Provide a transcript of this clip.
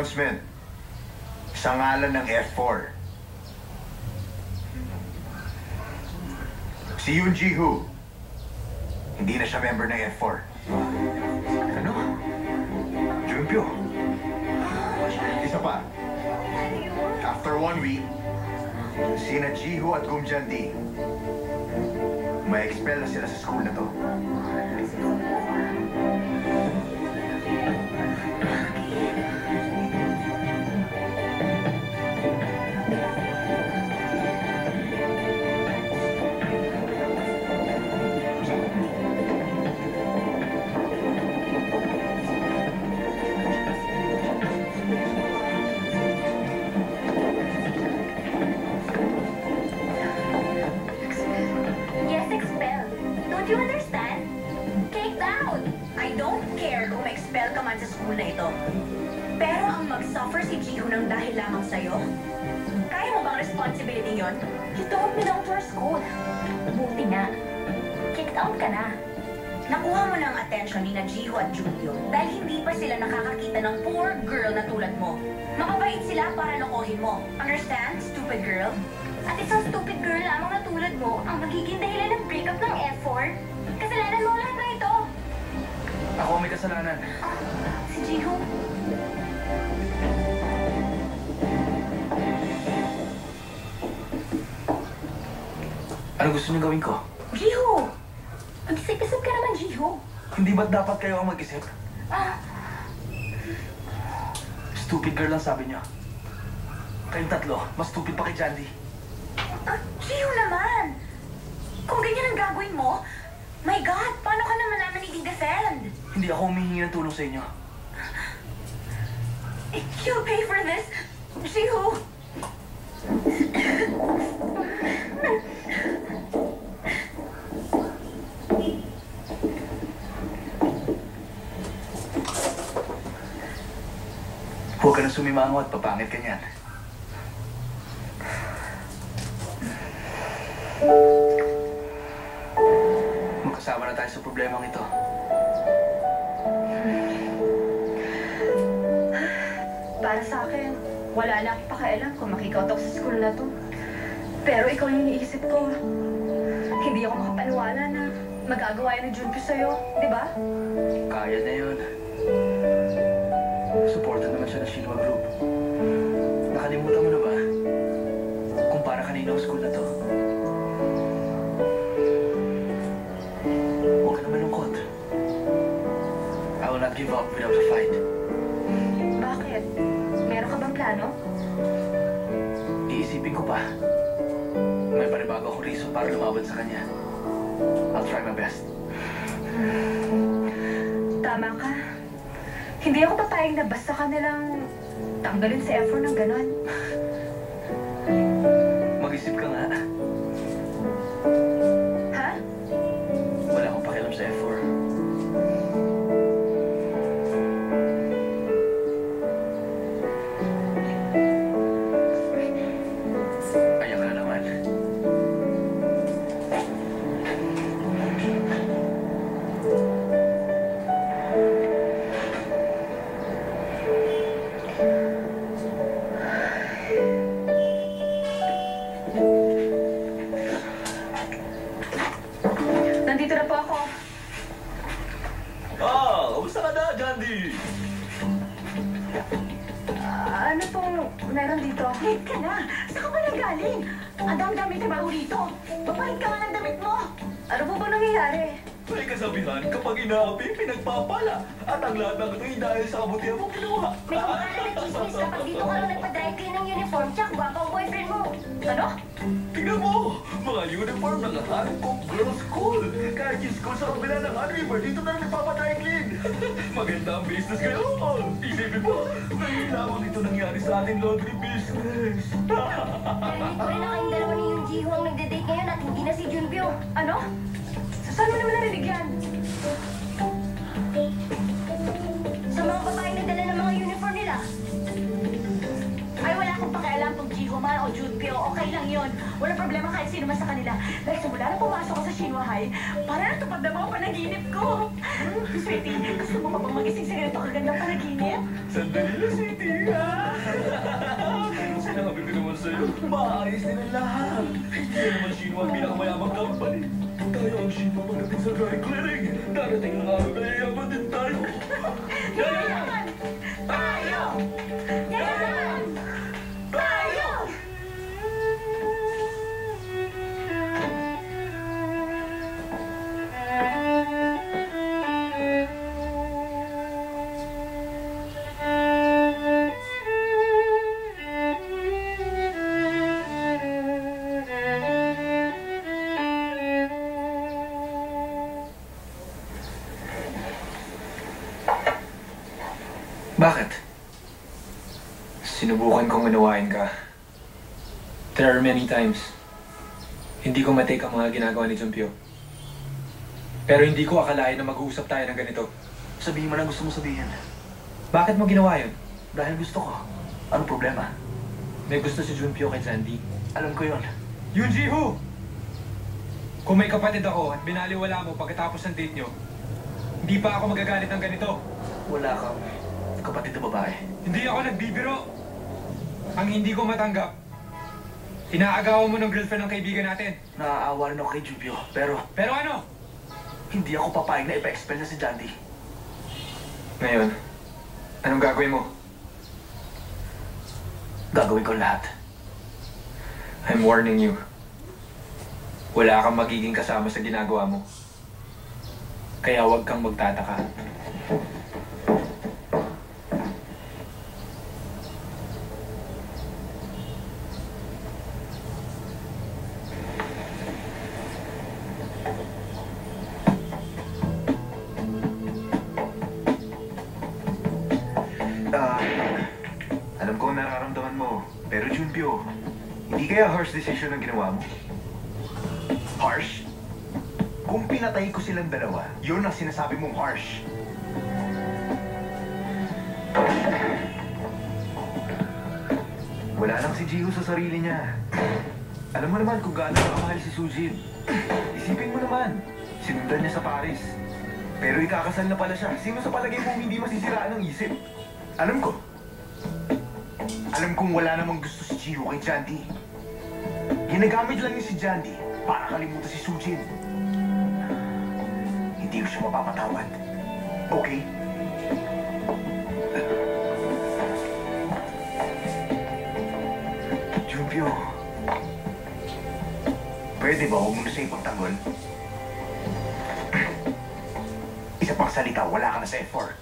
announcement. Sa ngalan ng F4. Si Yoon Ji-hoo. Hindi na siya member ng F4. Ano? Junpyo. Isa pa. After 1 week, sina Ji-hoo at Gum Jandi, may expel na sila sa school na to. Do you understand? Kicked out! I don't care kung ma-expel ka man sa school na ito. Pero ang mag-suffer si Ji-hoo ng dahil lamang sa'yo, kaya mo bang responsibility yon? You don't belong to our school. Buti nga. Kicked out ka na. Nakuha mo na ang attention ni na Ji-hoo at Junpyo dahil hindi pa sila nakakakita ng poor girl na tulad mo. Mababait sila para lokohin mo. Understand, stupid girl? At isang stupid girl lamang na tulad mo ang magiging dahilan ng breakup ng F4. Kasalanan mo lahat na ito. Ako may kasalanan. Si Ji-hoo. Ano gusto niyo gawin ko? Ji-hoo! Mag-isip-isip ka naman, Ji-hoo. Hindi ba't dapat kayo ang mag-isip? Stupid girl lang sabi niyo. Kayong tatlo, mas stupid pa kay Jandy. Ji-hoo naman! Kung ganyan ang gagawin mo, my God, paano ka naman namin i-defend? Hindi ako humihingi ng tulong sa inyo. You'll pay for this, Ji-hoo! Huwag ka na sumimangot, papangit ka niyan. Magkasama na tayo sa problemang ito. Para sa akin, wala na akong pakialam kung makikautok sa school na to. Pero ikaw yung iniisip ko. Hindi ako makapaniwala na magagawa yun ng Junpyo sa'yo, di ba? Kaya na yun. Supported naman siya ng Shinwa Group. Nakalimutan mo na ba? Kung para kanino ang school na to. Huwag ka na malungkot. I will not give up without a fight. Bakit? Meron ka bang plano? Iisipin ko pa. May panibago akong reason para lumaban sa kanya. I'll try my best. Tama ka. Hindi ako papayag na basta ka nilang tanggalin si Efron ng ganon. Mag-isip ka nga. Ha? Wala akong pakialam sa F4. Ayan ka na naman. Nandito na po ako. Kamusta ka na, Jandy? Ano pong meron dito? Late ka na! Saan ka ba nagaling? Ang dami-dami trabaho dito. Papalit ka nga ng damit mo. Ano po ba nangyayari? May kasabihan, kapag inaapi, pinagpapala. At ang lahat ng ito'y dahil sa kabutihan mong ginawa. May kumakain na chismis kapag dito ka lang nagpa-dry clean ng uniform tsaka gwapa ang boyfriend mo. Ano? Tingnan mo! Mga uniform ng hanip kong girls' school. Kahit yung school sa kabila ng Honey River, dito na nagpapadry clean. Maganda ang business kayo. Isipin mo, may lamang ito nangyari sa ating laundry business. Narinig ko rin na kayong dalawa ni Yoon Ji-hoo ang nagde-date ngayon at hindi na si Junpyo. Ano? Saan mo naman narinig yan? Sa mga babae na dala ng mga uniform nila. Ay, wala akong pakialam kung Ji-hoo man o Junpyo. Okay lang. lang yon. Walang problema kahit sino man sa kanila. Dahil simula na pumasok ko sa Shinwa High, para natupad na mga panaginip ko. Sweetie, gusto mo ba bang magising sa ganito kagandang panaginip? Sandali lang, sweetie, ha? Sinabi ko naman sa'yo, maayos din ang lahat. Hindi naman Shinwa ang pinakamayamang company. Tayo ang Shinwa pagdating sa dry cleaning. Darating ang araw na yayaman din tayo. Yayaman! Tayo! Yayaman! Tayo! Bakit? Sinubukan kong unawain ka. There are many times. Hindi ko matake ang mga ginagawa ni Jumpio. Pero hindi ko akalain na mag-uusap tayo ng ganito. Sabihin mo na gusto mo sabihin. Bakit mo ginawa yun? Dahil gusto ko. Anong problema? May gusto si Jumpio kay Jandy. Alam ko yon. Yun, Jiho! Kung may kapatid ako at binaliwala mo pagkatapos ng date nyo, hindi pa ako magagalit ng ganito. Wala kang kapatid na babae. Hindi ako nagbibiro. Ang hindi ko matanggap, inaagawan mo ng girlfriend ng kaibigan natin. Naaawa rin ako kay Jubio. Pero Pero ano? hindi ako papayag na ipa-expel na si Jandy. Ngayon, anong gagawin mo? Gagawin ko lahat. I'm warning you. Wala kang magiging kasama sa ginagawa mo. Kaya huwag kang magtataka. Alam ko ang nararamdaman mo. Pero Junpyo, hindi kaya harsh decision ang ginawa mo? Harsh? Kung pinatay ko silang dalawa, yun ang sinasabi mong harsh. Wala lang si Jiho sa sarili niya. Alam mo naman kung gaano kamahal si Sujin. Isipin mo naman, sinundan niya sa Paris. Pero ikakasal na pala siya. Sino sa palagay mo hindi masisiraan ng isip? Alam ko. Alam kong wala namang gusto si Jiho kay Jandy. Ginagamit lang niya si Jandy para kalimutan si Sujin. Hindi ko siya mapapatawad. Okay? Junpyo, pwede ba huwag mo na siya ipagtanggol? Isa pang salita, wala ka na sa effort.